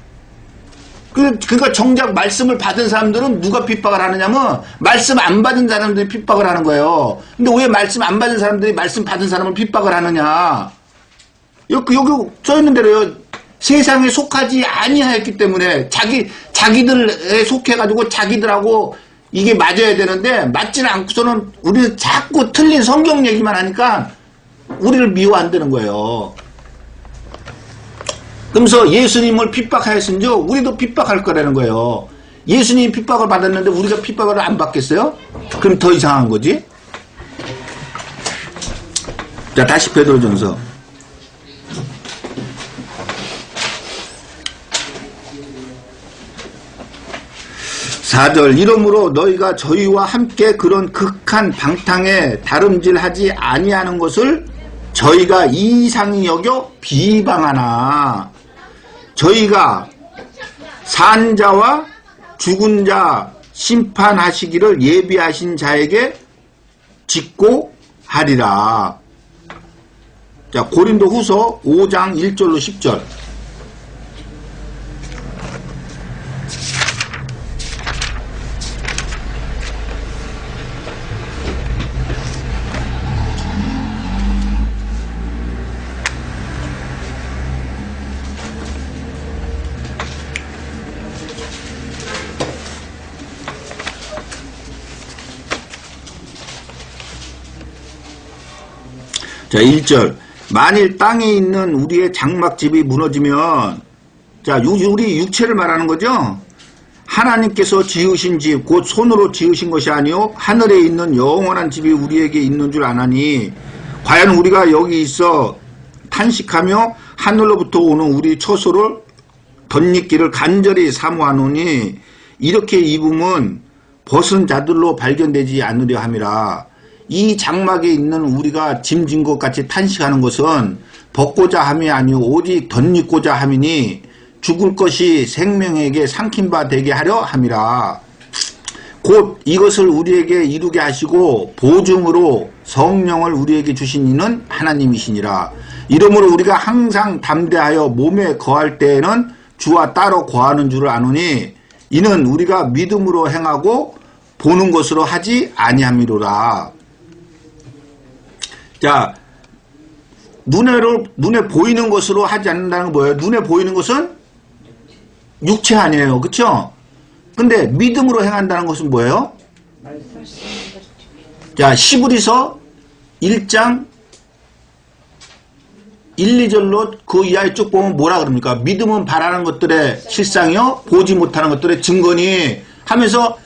Speaker 1: 그러니까 정작 말씀을 받은 사람들은 누가 핍박을 하느냐면 말씀 안 받은 사람들이 핍박을 하는 거예요. 근데 왜 말씀 안 받은 사람들이 말씀 받은 사람을 핍박을 하느냐. 여기 써있는 대로요. 세상에 속하지 아니하였기 때문에 자기들에 속해가지고 자기들하고 이게 맞아야 되는데 맞지는 않고서는 우리는 자꾸 틀린 성경 얘기만 하니까 우리를 미워한다는 거예요. 그러면서 예수님을 핍박하였은즉 우리도 핍박할 거라는 거예요. 예수님이 핍박을 받았는데 우리가 핍박을 안 받겠어요? 그럼 더 이상한 거지. 자, 다시 베드로전서 4절 이러므로 너희가 저희와 함께 그런 극한 방탕에 다름질하지 아니하는 것을 저희가 이상히 여겨 비방하나 저희가 산 자와 죽은 자 심판하시기를 예비하신 자에게 짓고 하리라. 자, 고린도 후서 5장 1절로 10절. 자, 1절. 만일 땅에 있는 우리의 장막집이 무너지면, 자, 우리 육체를 말하는 거죠? 하나님께서 지으신 집, 곧 손으로 지으신 것이 아니요 하늘에 있는 영원한 집이 우리에게 있는 줄 아나니, 과연 우리가 여기 있어 탄식하며 하늘로부터 오는 우리 처소를 덧입기를 간절히 사모하노니, 이렇게 입음은 벗은 자들로 발견되지 않으려 함이라. 이 장막에 있는 우리가 짐진 것 같이 탄식하는 것은 벗고자 함이 아니오 오직 덧입고자 함이니 죽을 것이 생명에게 삼킨 바 되게 하려 함이라. 곧 이것을 우리에게 이루게 하시고 보증으로 성령을 우리에게 주신 이는 하나님이시니라. 이러므로 우리가 항상 담대하여 몸에 거할 때에는 주와 따로 거하는 줄을 아노니 이는 우리가 믿음으로 행하고 보는 것으로 하지 아니함이로라. 자, 눈에 보이는 것으로 하지 않는다는 건 뭐예요? 눈에 보이는 것은 육체 아니에요. 그쵸? 근데 믿음으로 행한다는 것은 뭐예요? 자, 히브리서 1장 1, 2절로 그 이하에 쭉 보면 뭐라 그럽니까? 믿음은 바라는 것들의 실상이요 보지 못하는 것들의 증거니 하면서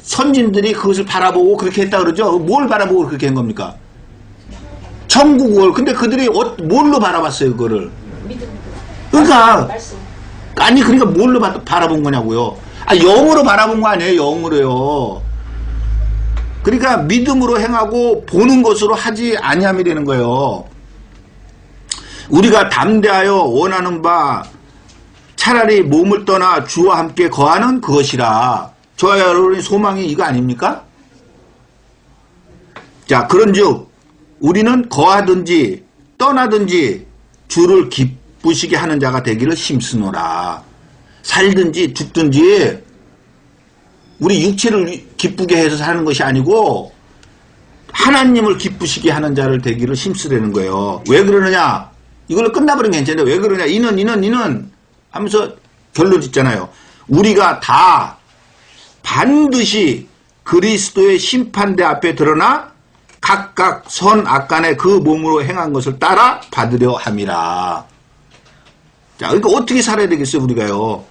Speaker 1: 선진들이 그것을 바라보고 그렇게 했다 그러죠? 뭘 바라보고 그렇게 한 겁니까? 천국을. 근데 그들이 뭘로 바라봤어요, 그거를? 그러니까 아니 그러니까 뭘로 바라본 거냐고요? 아, 영으로 바라본 거 아니에요, 영으로요. 그러니까 믿음으로 행하고 보는 것으로 하지 아니함이라는 거예요. 우리가 담대하여 원하는 바 차라리 몸을 떠나 주와 함께 거하는 그것이라. 저와 여러분의 소망이 이거 아닙니까? 자, 그런즉 우리는 거하든지 떠나든지 주를 기쁘시게 하는 자가 되기를 힘쓰노라. 살든지 죽든지 우리 육체를 기쁘게 해서 사는 것이 아니고 하나님을 기쁘시게 하는 자를 되기를 힘쓰라는 거예요. 왜 그러느냐? 이걸로 끝나버리면 괜찮은데 왜 그러냐? 이는 하면서 결론 짓잖아요. 우리가 다 반드시 그리스도의 심판대 앞에 드러나 각각 선 악간에 그 몸으로 행한 것을 따라 받으려 함이라. 자, 그러니까 어떻게 살아야 되겠어요, 우리가요?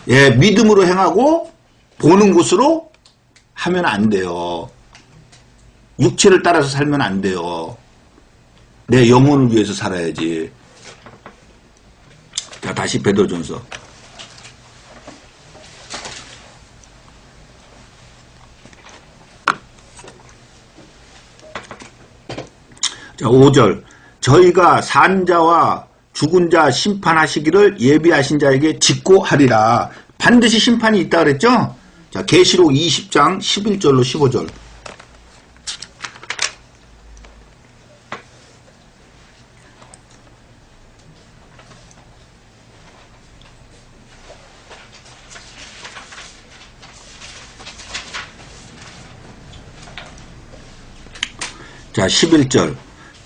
Speaker 1: 예, 믿음으로 행하고 보는 것으로 하면 안 돼요. 육체를 따라서 살면 안 돼요. 내 영혼을 위해서 살아야지. 자, 다시 베드로전서. 자, 5절. 저희가 산 자와 죽은 자 심판하시기를 예비하신 자에게 직고하리라. 반드시 심판이 있다 그랬죠? 자, 계시록 20장 11절로 15절. 자, 11절.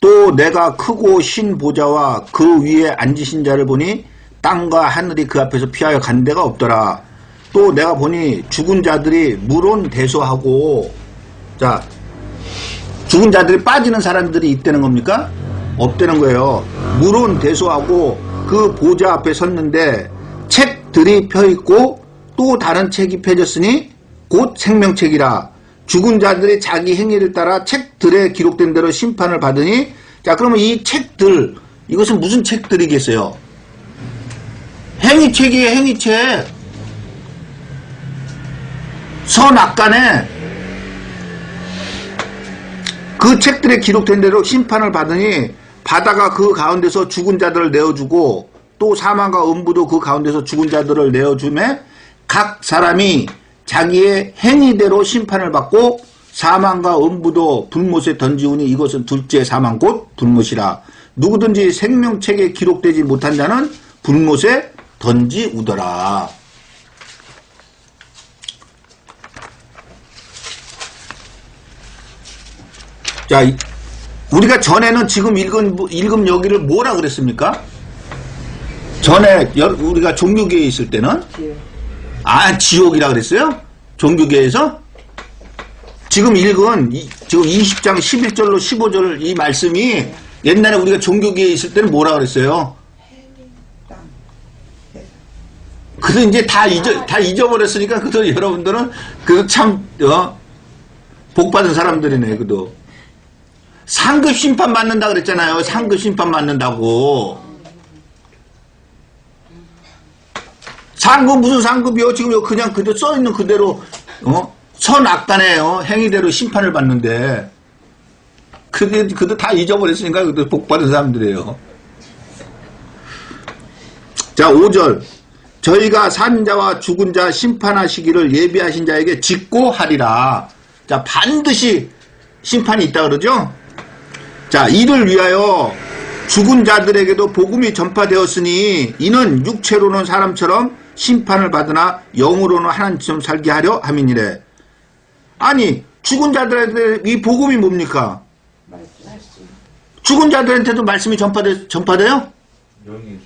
Speaker 1: 또 내가 크고 신 보좌와 그 위에 앉으신 자를 보니 땅과 하늘이 그 앞에서 피하여 간 데가 없더라. 또 내가 보니 죽은 자들이 물론 대소하고, 자, 죽은 자들이 빠지는 사람들이 있다는 겁니까? 없다는 거예요. 물론 대소하고 그 보좌 앞에 섰는데 책들이 펴있고 또 다른 책이 펴졌으니 곧 생명책이라. 죽은 자들이 자기 행위를 따라 책들에 기록된 대로 심판을 받으니, 자, 그러면 이 책들, 이것은 무슨 책들이겠어요? 행위책이에요, 행위책. 선악간에 그 책들에 기록된 대로 심판을 받으니 바다가 그 가운데서 죽은 자들을 내어주고 또 사망과 음부도 그 가운데서 죽은 자들을 내어주매 각 사람이 자기의 행위대로 심판을 받고 사망과 음부도 불못에 던지우니 이것은 둘째 사망 곧 불못이라. 누구든지 생명책에 기록되지 못한 자는 불못에 던지우더라. 자, 우리가 전에는 지금 읽은 여기를 뭐라 그랬습니까? 전에 우리가 종교계에 있을 때는 지옥이라 그랬어요? 종교계에서? 지금 읽은 지금 20장 11절로 15절 이 말씀이 옛날에 우리가 종교계에 있을 때는 뭐라 그랬어요? 그래서 이제 다 잊어버렸으니까 그래서 여러분들은 그 참 복받은 사람들이네. 그도 상급 심판 받는다 그랬잖아요. 상급 심판 받는다고. 상급 무슨 상급이요? 지금 그냥 그대로 써있는 그대로 선악간에 행위대로 심판을 받는데 그도 다 잊어버렸으니까 그도 복받은 사람들이에요. 자, 5절. 저희가 산 자와 죽은 자 심판하시기를 예비하신 자에게 직고하리라. 자, 반드시 심판이 있다 그러죠? 자, 이를 위하여 죽은 자들에게도 복음이 전파되었으니 이는 육체로는 사람처럼 심판을 받으나 영으로는 하나님처럼 살게 하려 함이니래. 아니, 죽은 자들한테 이 복음이 뭡니까? 죽은 자들한테도 말씀이 전파돼요?
Speaker 3: 영이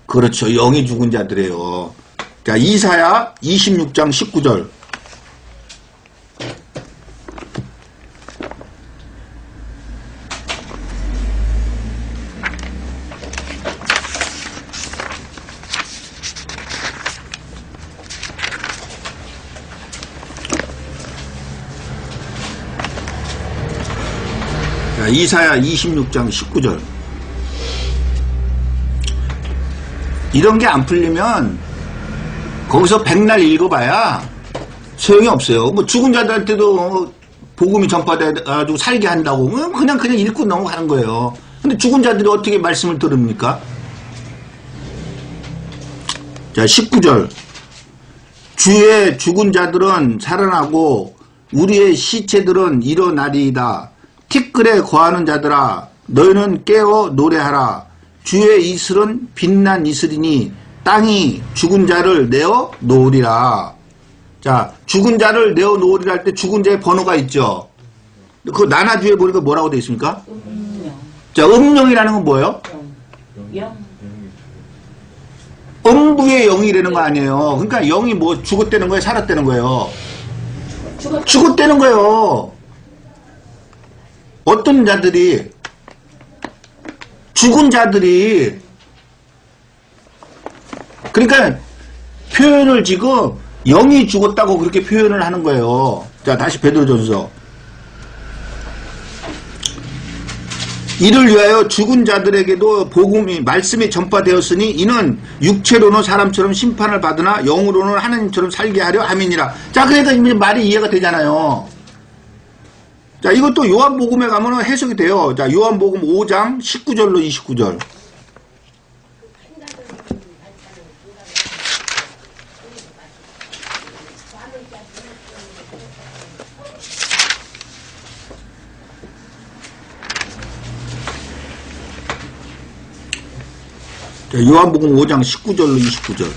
Speaker 1: 그렇죠. 영이 죽은 자들이에요. 자, 이사야 26장 19절. 자, 이사야 26장 19절. 이런 게 안 풀리면 거기서 백날 읽어봐야 소용이 없어요. 뭐 죽은 자들한테도 복음이 전파돼가지고 살게 한다고 그냥 읽고 넘어가는 거예요. 근데 죽은 자들이 어떻게 말씀을 들읍니까? 자, 19절. 주의 죽은 자들은 살아나고 우리의 시체들은 일어나리이다. 티끌에 거하는 자들아 너희는 깨어 노래하라. 주의 이슬은 빛난 이슬이니 땅이 죽은 자를 내어 놓으리라. 자, 죽은 자를 내어 놓으리라 할 때 죽은 자의 번호가 있죠. 그 나나주에 보니까 뭐라고 되어 있습니까? 자, 음령이라는 건 뭐예요?
Speaker 2: 영.
Speaker 1: 음부의 영이라는 거 아니에요. 그러니까 영이 뭐 죽었다는 거예요? 살았다는 거예요? 죽었다는 거예요. 어떤 자들이 죽은 자들이 그러니까 표현을 지금 영이 죽었다고 그렇게 표현을 하는 거예요. 자, 다시 베드로전서. 이를 위하여 죽은 자들에게도 복음이 말씀이 전파되었으니 이는 육체로는 사람처럼 심판을 받으나 영으로는 하나님처럼 살게 하려 함이니라. 자, 그러니까 이제 말이 이해가 되잖아요. 자, 이것도 요한복음에 가면 해석이 돼요. 자, 요한복음 5장 19절로 29절. 자, 요한복음 5장 19절로 29절.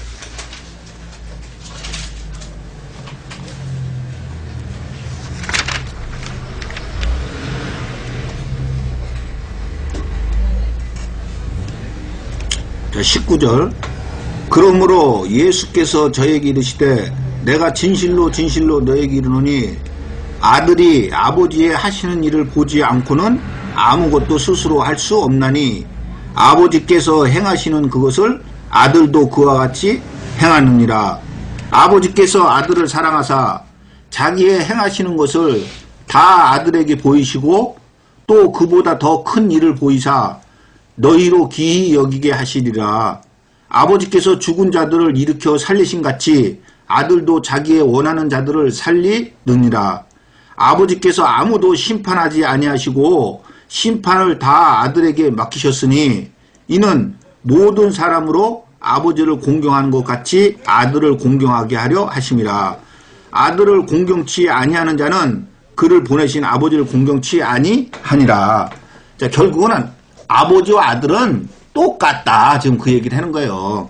Speaker 1: 자, 19절. 그러므로 예수께서 저에게 이르시되 내가 진실로 진실로 너에게 이르노니 아들이 아버지의 하시는 일을 보지 않고는 아무것도 스스로 할 수 없나니 아버지께서 행하시는 그것을 아들도 그와 같이 행하느니라. 아버지께서 아들을 사랑하사 자기의 행하시는 것을 다 아들에게 보이시고 또 그보다 더 큰 일을 보이사 너희로 기히 여기게 하시리라. 아버지께서 죽은 자들을 일으켜 살리신 같이 아들도 자기의 원하는 자들을 살리느니라. 아버지께서 아무도 심판하지 아니하시고 심판을 다 아들에게 맡기셨으니 이는 모든 사람으로 아버지를 공경하는 것 같이 아들을 공경하게 하려 하심이라. 아들을 공경치 아니하는 자는 그를 보내신 아버지를 공경치 아니하니라. 자, 결국은 아버지와 아들은 똑같다. 지금 그 얘기를 하는 거예요.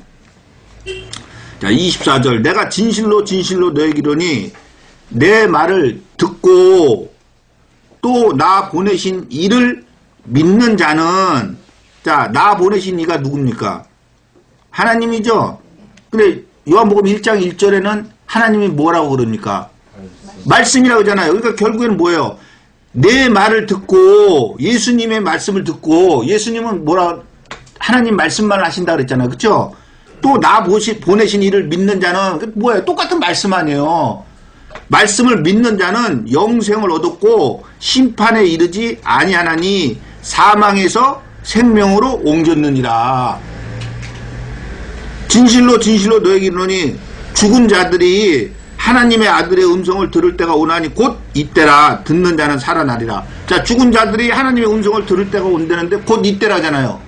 Speaker 1: 자, 24절. 내가 진실로 진실로 너에게 이르노니 내 말을 듣고 또 나 보내신 이를 믿는 자는, 자, 나 보내신 이가 누굽니까? 하나님이죠? 근데 요한복음 1장 1절에는 하나님이 뭐라고 그럽니까? 말씀이라고 하잖아요. 그러니까 결국에는 뭐예요? 내 말을 듣고 예수님의 말씀을 듣고, 예수님은 뭐라, 하나님 말씀만 하신다 그랬잖아요. 그쵸? 또 나 보내신 이를 믿는 자는 뭐예요? 똑같은 말씀 아니에요. 말씀을 믿는 자는 영생을 얻었고 심판에 이르지 아니하나니 사망에서 생명으로 옮겼느니라. 진실로 진실로 너에게 이르노니 죽은 자들이 하나님의 아들의 음성을 들을 때가 오나니 곧 이때라. 듣는 자는 살아나리라. 자, 죽은 자들이 하나님의 음성을 들을 때가 온다는데 곧 이때라잖아요.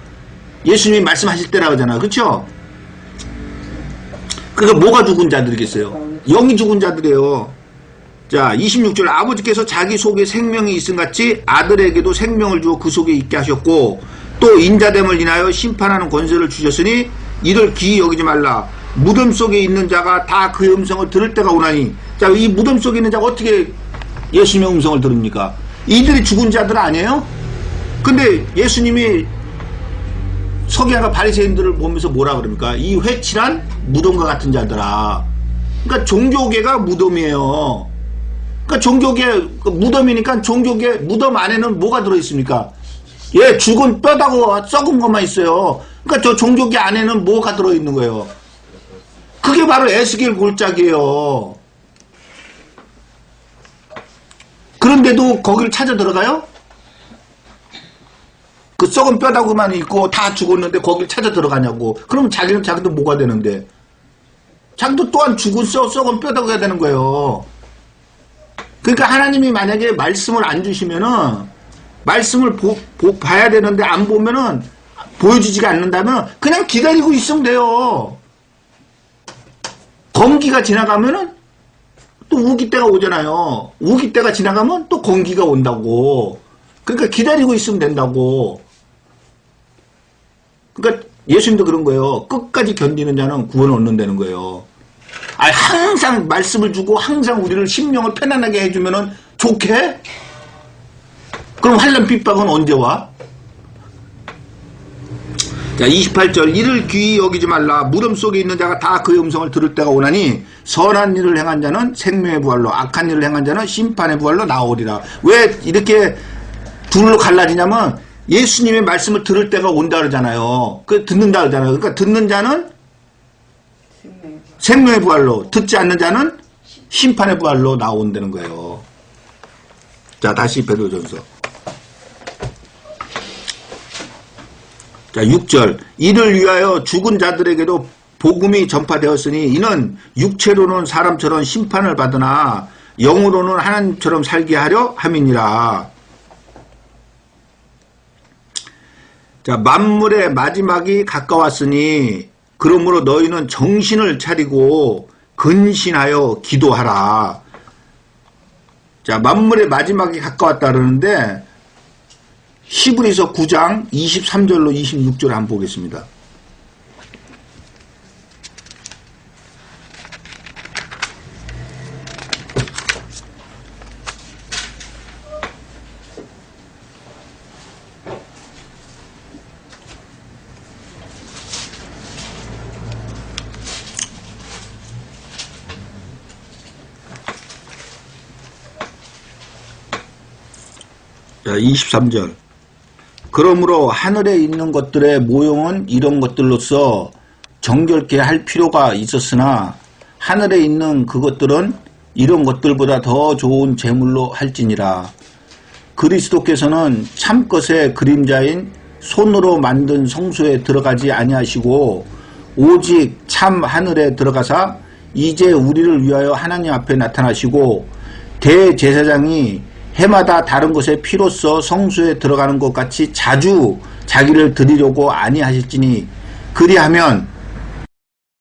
Speaker 1: 예수님이 말씀하실 때라고 하잖아요. 그렇죠? 그러니까 뭐가 죽은 자들이겠어요? 영이 죽은 자들이에요. 자, 26절. 아버지께서 자기 속에 생명이 있음 같이 아들에게도 생명을 주어 그 속에 있게 하셨고 또 인자됨을 인하여 심판하는 권세를 주셨으니 이를 기히 여기지 말라. 무덤 속에 있는 자가 다 그의 음성을 들을 때가 오나니. 자, 이 무덤 속에 있는 자가 어떻게 예수님의 음성을 들읍니까? 이들이 죽은 자들 아니에요? 근데 예수님이 서기관과 바리새인들을 보면서 뭐라 그럽니까? 이 회칠한 무덤과 같은 자들아. 그러니까 종교계가 무덤이에요. 그러니까 종교계 무덤이니까 종교계 무덤 안에는 뭐가 들어있습니까? 예, 죽은 뼈다고 썩은 것만 있어요. 그러니까 저 종교계 안에는 뭐가 들어있는 거예요? 그게 바로 에스겔 골짜기예요. 그런데도 거기를 찾아 들어가요? 그 썩은 뼈다구만 있고 다 죽었는데 거길 찾아 들어가냐고. 그러면 자기는 자기도 뭐가 되는데? 자기도 또한 죽은 썩은 뼈다구가 되는 거예요. 그러니까 하나님이 만약에 말씀을 안 주시면은 말씀을 봐야 되는데 안 보면은 보여주지가 않는다면 그냥 기다리고 있으면 돼요. 건기가 지나가면은 또 우기때가 오잖아요. 우기때가 지나가면 또 건기가 온다고. 그러니까 기다리고 있으면 된다고. 그러니까 예수님도 그런 거예요. 끝까지 견디는 자는 구원을 얻는다는 거예요. 항상 말씀을 주고 항상 우리를 심령을 편안하게 해주면은 좋게? 그럼 환난 핍박은 언제 와? 자, 28절. 이를 귀히 여기지 말라. 무덤 속에 있는 자가 다 그의 음성을 들을 때가 오나니 선한 일을 행한 자는 생명의 부활로, 악한 일을 행한 자는 심판의 부활로 나오리라. 왜 이렇게 둘로 갈라지냐면 예수님의 말씀을 들을 때가 온다 그러잖아요. 듣는다 그러잖아요. 그러니까 듣는 자는 생명의 부활로, 듣지 않는 자는 심판의 부활로 나온다는 거예요. 자, 다시 베드로전서. 자, 6절. 이를 위하여 죽은 자들에게도 복음이 전파되었으니 이는 육체로는 사람처럼 심판을 받으나 영으로는 하나님처럼 살게 하려 함이니라. 자, 만물의 마지막이 가까웠으니 그러므로 너희는 정신을 차리고 근신하여 기도하라. 자, 만물의 마지막이 가까웠다 그러는데 히브리서 9장 23절로 26절 한번 보겠습니다. 자, 23절. 그러므로 하늘에 있는 것들의 모형은 이런 것들로서 정결케 할 필요가 있었으나 하늘에 있는 그것들은 이런 것들보다 더 좋은 제물로 할지니라. 그리스도께서는 참것의 그림자인 손으로 만든 성소에 들어가지 아니하시고 오직 참 하늘에 들어가사 이제 우리를 위하여 하나님 앞에 나타나시고 대제사장이 해마다 다른 것에 피로써 성소에 들어가는 것 같이 자주 자기를 드리려고 아니하실지니 그리하면